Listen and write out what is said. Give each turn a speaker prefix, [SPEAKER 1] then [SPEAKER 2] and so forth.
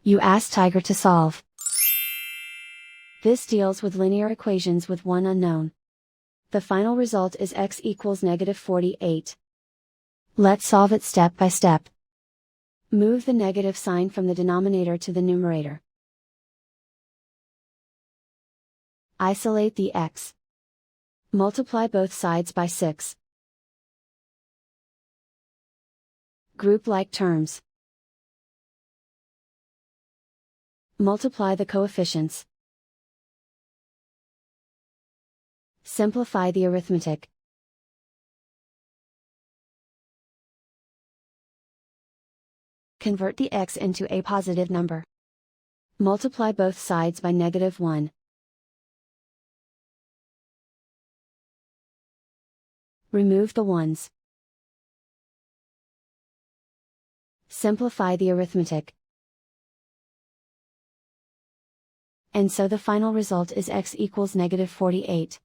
[SPEAKER 1] You ask Tiger to solve. This deals with linear equations with one unknown. The final result is x equals -48. Let's solve it step by step. Move the negative sign from the denominator to the numerator. Isolate the x. Multiply both sides by 6. Group like terms. Multiply the coefficients. Simplify the arithmetic. Convert the x into a positive number. Multiply both sides by -1. Remove the ones. Simplify the arithmetic. And so the final result is x equals -48.